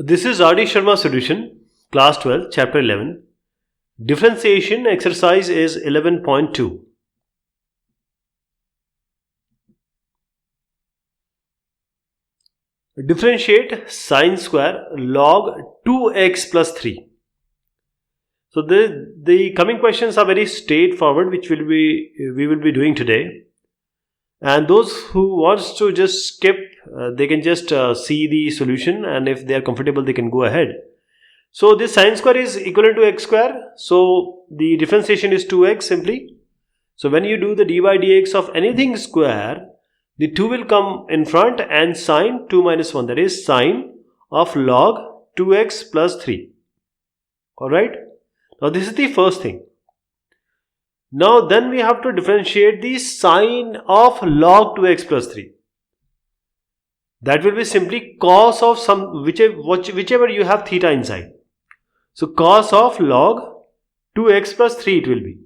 This is R.D. Sharma solution, class 12, chapter 11. Differentiation exercise is 11.2. Differentiate sine square log 2x plus 3. So the coming questions are very straightforward, which we will be doing today. And those who wants to just skip, they can just see the solution, and if they are comfortable, they can go ahead. So this sine square is equivalent to x square. So the differentiation is 2x simply. So when you do the dy dx of anything square, the 2 will come in front and sine 2 minus 1, that is sine of log 2x plus 3. Alright. Now this is the first thing. Now then we have to differentiate the sine of log 2x plus 3. That will be simply cos of some whichever you have theta inside. So cos of log 2x plus 3 it will be.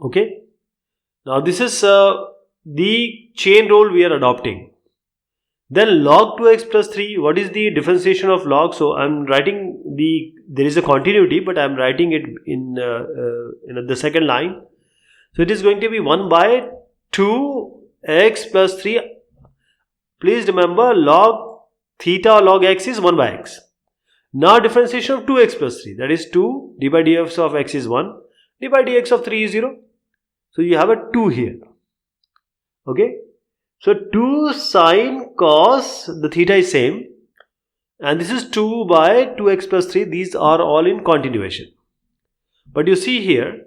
Okay. Now this is the chain rule we are adopting. Then log 2x plus 3, what is the differentiation of log? So I am writing there is a continuity, but I am writing it in the second line. So it is going to be 1 by 2x plus 3. Please remember, log theta or log x is 1 by x. Now differentiation of 2x plus 3, that is 2, d by dx of x is 1, d by dx of 3 is 0. So you have a 2 here. Okay. So 2 sine cos, the theta is same, and this is 2 by 2x plus 3. These are all in continuation. But you see here,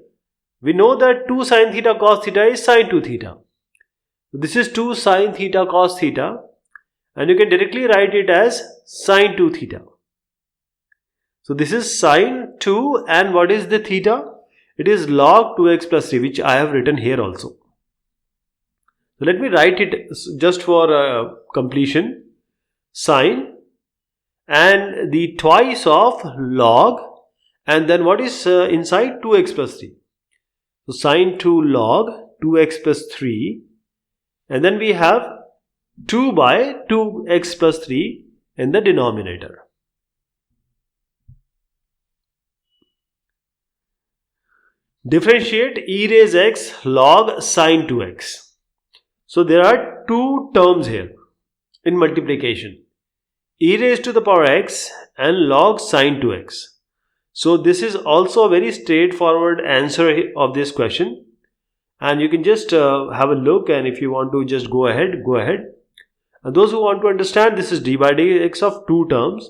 we know that 2 sine theta cos theta is sine 2 theta. This is 2 sine theta cos theta, and you can directly write it as sine 2 theta. So this is sine 2, and what is the theta? It is log 2x plus 3, which I have written here also. So let me write it just for completion. Sine and the twice of log, and then what is inside 2x plus 3. So sine 2 log 2x plus 3, and then we have 2 by 2x plus 3 in the denominator. Differentiate e raised x log sine 2x. So there are two terms here in multiplication, e raised to the power x and log sine 2x. So this is also a very straightforward answer of this question, and you can just have a look, and if you want to just go ahead, go ahead. And those who want to understand, this is d by dx of two terms,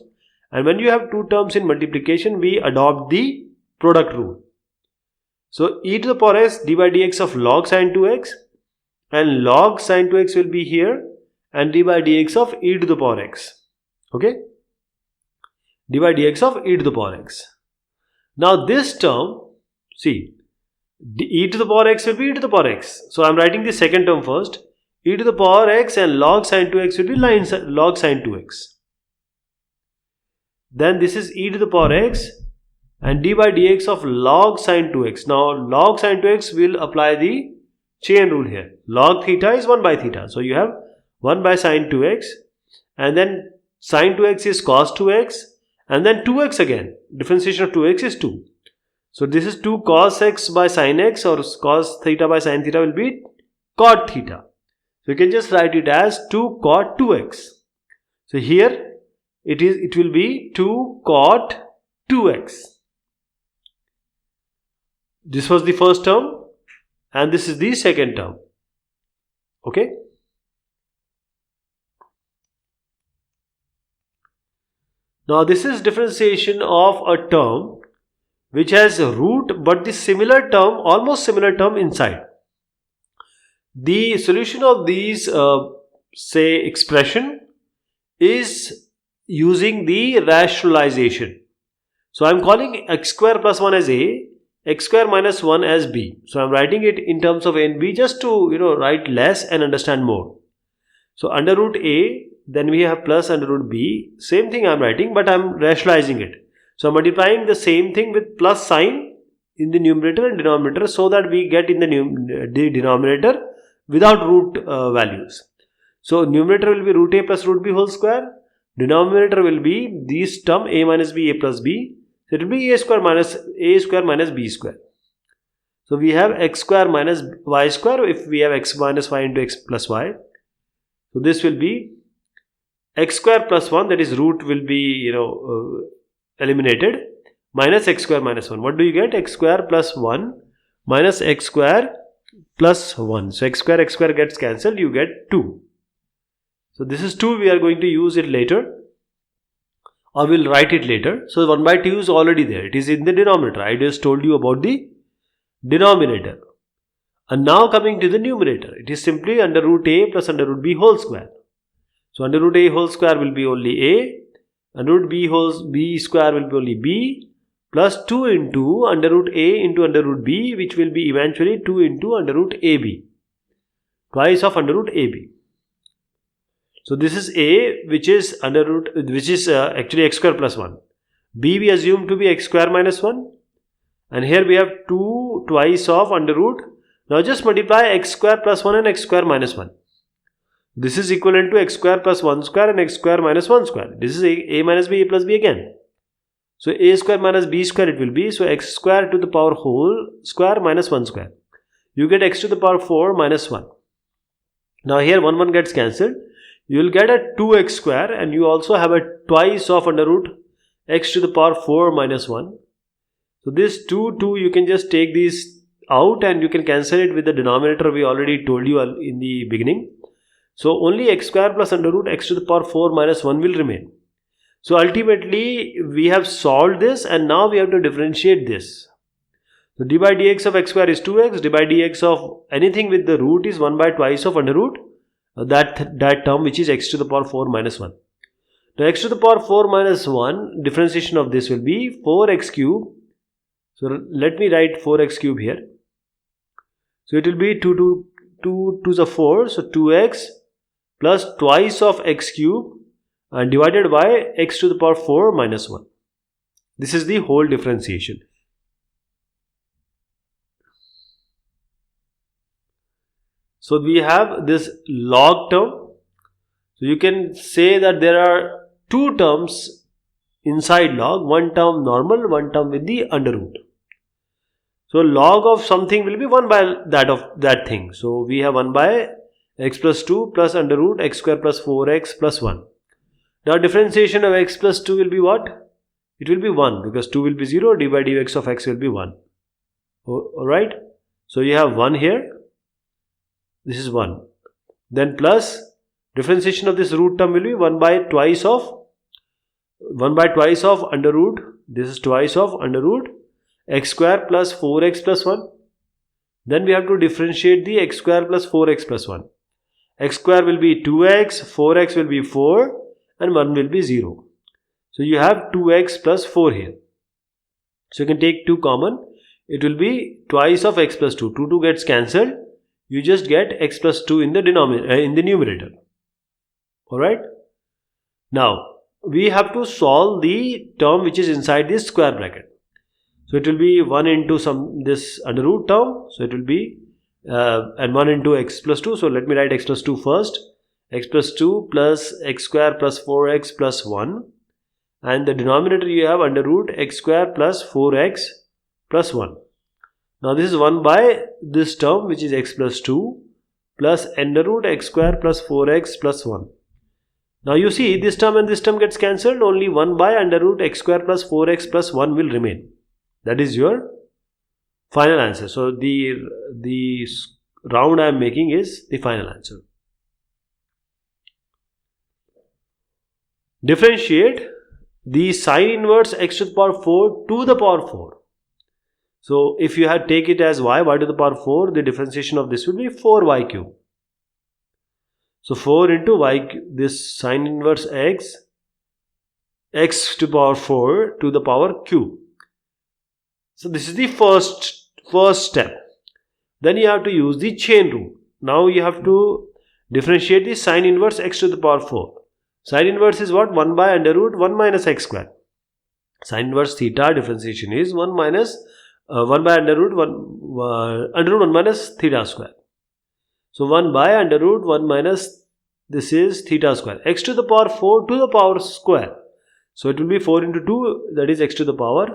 and when you have two terms in multiplication, we adopt the product rule. So e to the power x d by dx of log sine 2x, and log sine 2x will be here, and d by dx of e to the power x. Okay, d by dx of e to the power x. Now this term, see, e to the power x will be e to the power x. So I am writing the second term first. E to the power x and log sine 2x will be log sine 2x. Then this is e to the power x and d by dx of log sine 2x. Now log sine 2x will apply the chain rule here. Log theta is 1 by theta. So you have 1 by sine 2x, and then sine 2x is cos 2x, and then 2x again. Differentiation of 2x is 2. So this is 2 cos x by sine x, or cos theta by sine theta will be cot theta. So you can just write it as 2 cot 2x. So here it will be 2 cot 2x. This was the first term, and this is the second term. Okay. Now this is differentiation of a term which has a root, but the similar term, almost similar term inside. The solution of these say expression is using the rationalization. So I am calling x square plus 1 as a, x square minus 1 as b. So I am writing it in terms of a and b, just to write less and understand more. So under root a, then we have plus under root b. Same thing I am writing, but I am rationalizing it. So I am multiplying the same thing with plus sign in the numerator and denominator, so that we get in the denominator without root values. So numerator will be root a plus root b whole square. denominator will be this term a minus b, a plus b. So it will be a square minus b square. So we have x square minus y square if we have x minus y into x plus y. So this will be x square plus 1, that is root will be eliminated, minus x square minus 1. What do you get? X square plus 1 minus x square plus 1. So x square gets cancelled, you get 2. So this is 2, we are going to use it later, or we'll write it later. So 1 by 2 is already there, it is in the denominator. I just told you about the denominator. And now coming to the numerator, it is simply under root a plus under root b whole square. So under root a whole square will be only a, under root b square will be only b, plus 2 into under root a into under root b, which will be eventually 2 into under root ab, twice of under root ab. So this is a, which is actually x square plus 1. B we assume to be x square minus 1. And here we have 2 twice of under root. Now just multiply x square plus 1 and x square minus 1. This is equivalent to x square plus 1 square and x square minus 1 square. This is a minus b, a plus b again. So a square minus b square it will be. So x square to the power whole square minus 1 square. You get x to the power 4 minus 1. Now here 1 gets cancelled. You will get a 2x square, and you also have a twice of under root x to the power 4 minus 1. So this 2 you can just take these out and you can cancel it with the denominator we already told you in the beginning. So only x square plus under root x to the power 4 minus 1 will remain. So ultimately we have solved this, and now we have to differentiate this. So d by dx of x square is 2x, d by dx of anything with the root is 1 by twice of under root that term, which is x to the power 4 minus 1. Now x to the power 4 minus 1, differentiation of this will be 4x cube. So let me write 4x cube here. So it will be 2 to the 4, so 2x plus twice of x cube and divided by x to the power 4 minus 1. This is the whole differentiation. So we have this log term. So you can say that there are two terms inside log, one term normal, one term with the under root. So log of something will be 1 by that of that thing. So we have 1 by x plus 2 plus under root x square plus 4x plus 1. Now differentiation of x plus 2 will be what? It will be 1, because 2 will be 0, d by dx of x will be 1. Alright. So you have 1 here. This is 1. Then plus differentiation of this root term will be 1 by twice of under root. This is twice of under root x square plus 4x plus 1. Then we have to differentiate the x square plus 4x plus 1. X square will be 2x, 4x will be 4 and 1 will be 0. So you have 2x plus 4 here. So you can take 2 common. It will be twice of x plus 2. 2 gets cancelled. You just get x plus 2 in the numerator. Alright. Now we have to solve the term which is inside this square bracket. So it will be 1 into this under root term. So it will be and 1 into x plus 2. So let me write x plus 2 first. X plus 2 plus x square plus 4x plus 1. And the denominator you have under root x square plus 4x plus 1. Now this is 1 by this term, which is x plus 2 plus under root x square plus 4x plus 1. Now you see this term and this term gets cancelled. Only 1 by under root x square plus 4x plus 1 will remain. That is your final answer. So the round I am making is the final answer. Differentiate the sine inverse x to the power 4 to the power 4. So if you had take it as y to the power 4, the differentiation of this will be 4y cube. So 4 into y, this sine inverse x to the power 4 to the power cube. So this is the first step. Then you have to use the chain rule. Now you have to differentiate the sine inverse x to the power 4. Sine inverse is what? 1 by under root 1 minus x square. Sine inverse theta differentiation is 1 by under root 1 minus theta square. So 1 by under root 1 minus this is theta square. X to the power 4 to the power square. So it will be 4 into 2, that is x to the power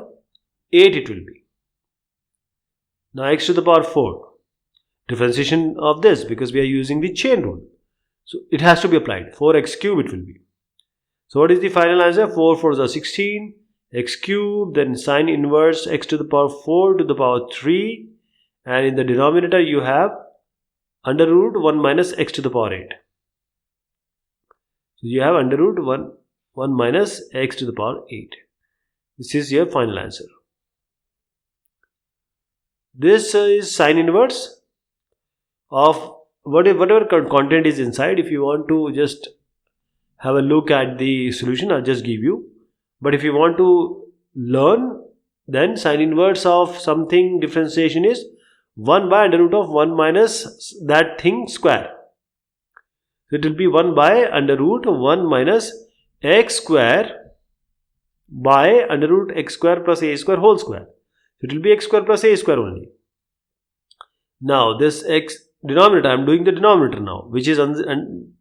8 it will be. Now x to the power 4. Differentiation of this, because we are using the chain rule. So it has to be applied. 4x cube it will be. So what is the final answer? 4 4s are 16. X cube, then sine inverse x to the power 4 to the power 3. And in the denominator you have under root 1 minus x to the power 8. So you have under root 1 minus x to the power 8. This is your final answer. This is sine inverse of whatever content is inside. If you want to just have a look at the solution, I'll just give you. But if you want to learn, then sine inverse of something differentiation is 1 by under root of 1 minus that thing square. So it will be 1 by under root 1 minus x square by under root x square plus a square whole square. So it will be x square plus a square only. Now this x denominator, I am doing the denominator now, which is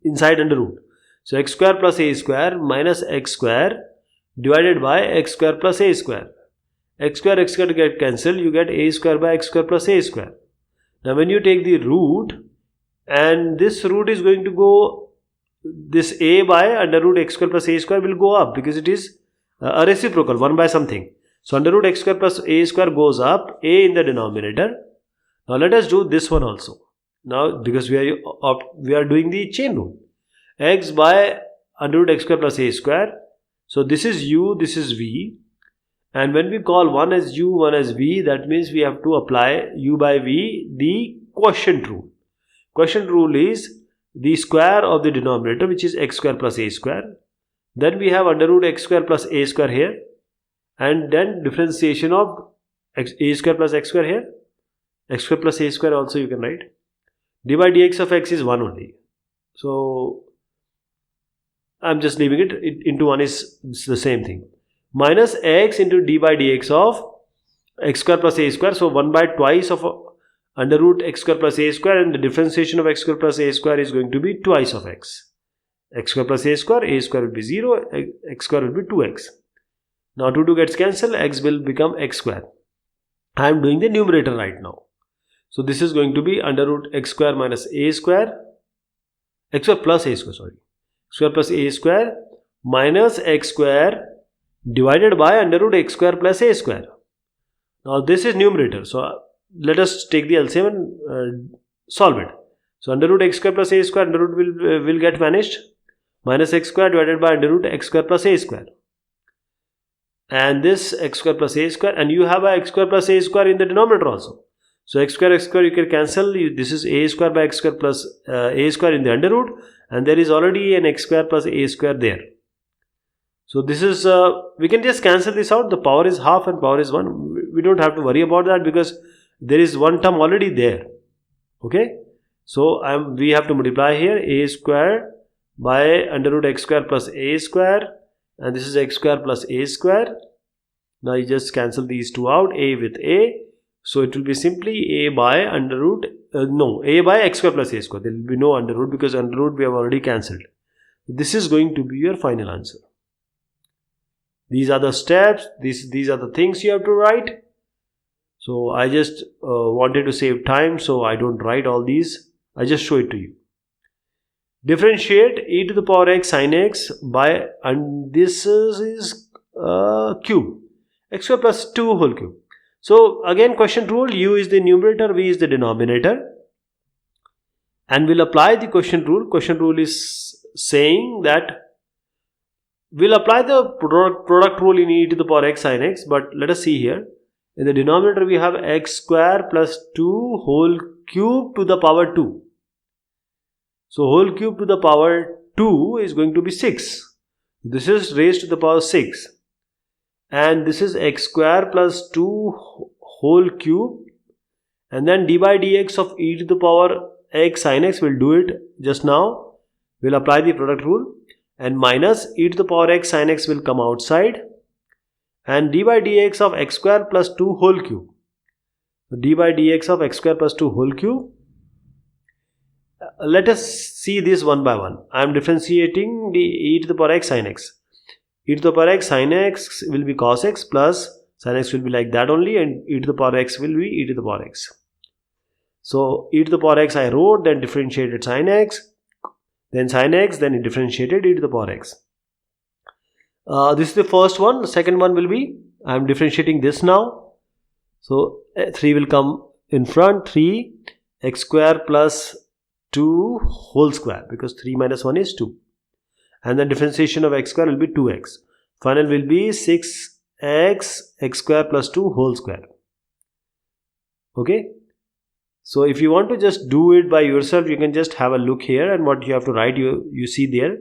inside under root. So x square plus a square minus x square divided by x square plus a square. X square get cancelled, you get a square by x square plus a square. Now when you take the root, and this root is going to go, this a by under root x square plus a square will go up because it is a reciprocal, 1 by something. So under root x square plus a square goes up, a in the denominator. Now let us do this one also. Now because we are doing the chain rule. X by under root x square plus a square. So this is u, this is v. And when we call one as u, one as v, that means we have to apply u by v, the quotient rule. Quotient rule is the square of the denominator, which is x square plus a square. Then we have under root x square plus a square here. And then differentiation of a square plus x square here. X square plus a square also you can write. d by dx of x is 1 only. So I'm just leaving it into 1 is the same thing. Minus x into d by dx of x square plus a square. So 1 by twice of under root x square plus a square, and the differentiation of x square plus a square is going to be twice of x. X square plus a square will be 0, x square will be 2x. Now 2 gets cancelled, x will become x square. I am doing the numerator right now. So this is going to be under root x square minus a square, x square plus a square, sorry. Square plus a square minus x square divided by under root x square plus a square. Now this is numerator. So let us take the LCM and solve it. So under root x square plus a square, under root will get vanished. Minus x square divided by under root x square plus a square. And this x square plus a square, and you have a x square plus a square in the denominator also. So x square you can cancel. This is a square by x square plus a square in the under root, and there is already an x square plus a square there. So this is, we can just cancel this out. The power is half and power is 1. We don't have to worry about that because there is one term already there. Okay. So we have to multiply here a square by under root x square plus a square, and this is x square plus a square. Now you just cancel these two out, a with a. So it will be simply a by under root, a by x square plus a square. There will be no under root because under root we have already cancelled. This is going to be your final answer. These are the steps, these are the things you have to write. So I just wanted to save time, so I don't write all these. I just show it to you. Differentiate e to the power x sin x by, and this is cube, x square plus 2 whole cube. So again quotient rule, u is the numerator, v is the denominator, and we'll apply the quotient rule. Quotient rule is saying that we'll apply the product rule in e to the power x sin x, but let us see here. In the denominator we have x square plus 2 whole cube to the power 2. So whole cube to the power 2 is going to be 6. This is raised to the power 6. And this is x square plus 2 whole cube. And then d by dx of e to the power x sin x, we'll do it just now. We'll apply the product rule. And minus e to the power x sin x will come outside. And d by dx of x square plus 2 whole cube. So d by dx of x square plus 2 whole cube. Let us see this one by one. I am differentiating the e to the power x sin x. E to the power x sin x will be cos x plus sin x will be like that only, and e to the power x will be e to the power x. So e to the power x I wrote, then differentiated sin x, then sin x, then differentiated e to the power x. This is the first one. The second one will be, I am differentiating this now. So 3 will come in front, 3 x square plus 2 whole square, because 3 minus 1 is 2. And then differentiation of x square will be 2x. Final will be 6x x square plus 2 whole square. Okay. So if you want to just do it by yourself, you can just have a look here, and what you have to write, you see there.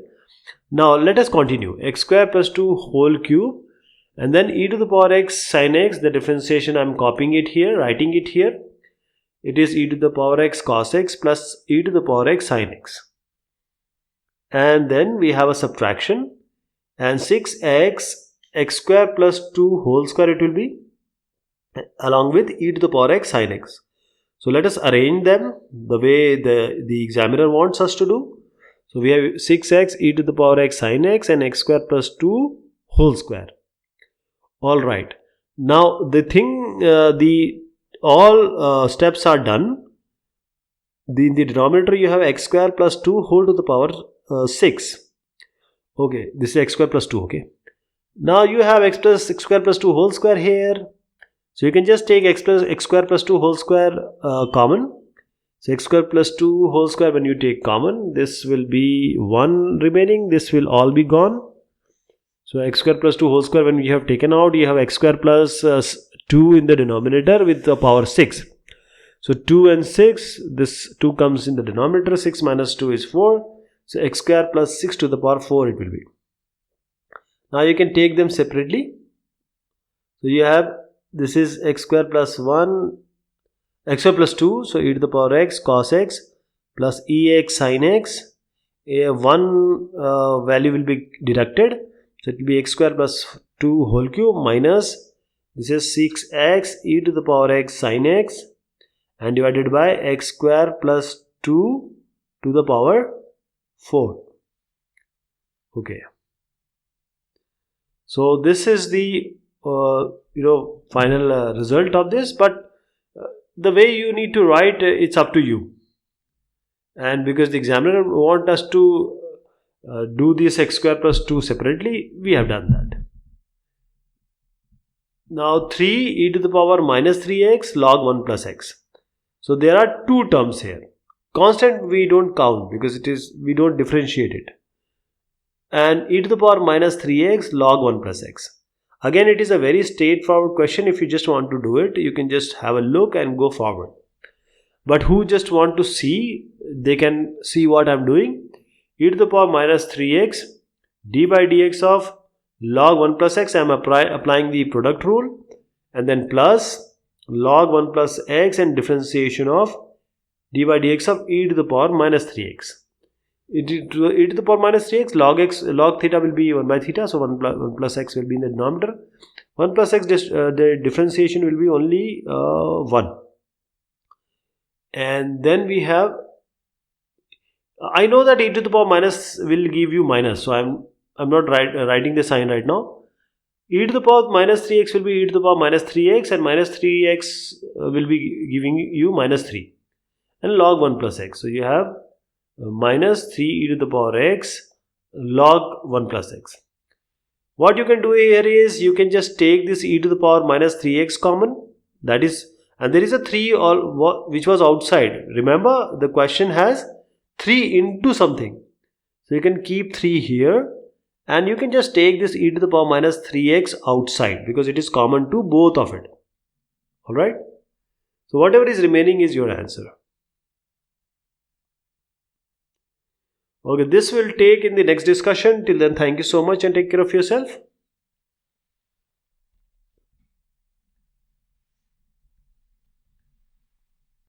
Now let us continue. X square plus 2 whole cube, and then e to the power x sin x, the differentiation I am copying it here, writing it here. It is e to the power x cos x plus e to the power x sin x. And then we have a subtraction, and 6x x square plus 2 whole square it will be, along with e to the power x sin x. So let us arrange them the way the examiner wants us to do. So we have 6x e to the power x sin x and x square plus 2 whole square. Alright. Now the thing, all steps are done. In the denominator you have x square plus 2 whole to the power 6. Okay, this is x square plus 2. Okay. Now you have x square plus 2 whole square here. So you can just take x square plus 2 whole square common. So x square plus 2 whole square, when you take common, this will be 1 remaining. This will all be gone. So x square plus 2 whole square, when you have taken out, you have x square plus 2 in the denominator with the power 6. So 2 and 6, this 2 comes in the denominator. 6 minus 2 is 4. So x square plus 6 to the power 4 it will be. Now you can take them separately. So you have, this is x square plus 1, x square plus 2, so e to the power x cos x plus ex sin x. One value will be deducted, so it will be x square plus 2 whole cube minus, this is 6x e to the power x sin x, and divided by x square plus 2 to the power 4. Okay. So this is the final result of this, but the way you need to write, it's up to you. And because the examiner wants us to do this x square plus 2 separately, we have done that. Now 3 e to the power minus 3x log 1 plus x. So there are two terms here. Constant we don't count because we don't differentiate it. And e to the power minus 3x log 1 plus x. Again, it is a very straightforward question. If you just want to do it, you can just have a look and go forward. But who just want to see, they can see what I'm doing. E to the power minus 3x d by dx of log 1 plus x, I'm applying the product rule, and then plus log 1 plus x and differentiation of d by dx of e to the power minus 3x. E to the power minus 3x log theta will be 1 by theta, so 1 plus x will be in the denominator. 1 plus x, the differentiation will be only 1. And then we have, I know that e to the power minus will give you minus, so I'm not writing the sign right now. E to the power minus 3x will be e to the power minus 3x, and minus 3x will be giving you minus 3, and log 1 plus x. So you have minus 3 e to the power x log 1 plus x. What you can do here is, you can just take this e to the power minus 3x common, that is, and there is a 3 which was outside. Remember, the question has 3 into something, so you can keep 3 here, and you can just take this e to the power minus 3x outside because it is common to both of it. Alright, so whatever is remaining is your answer. Okay, this will take in the next discussion. Till then, thank you so much and take care of yourself.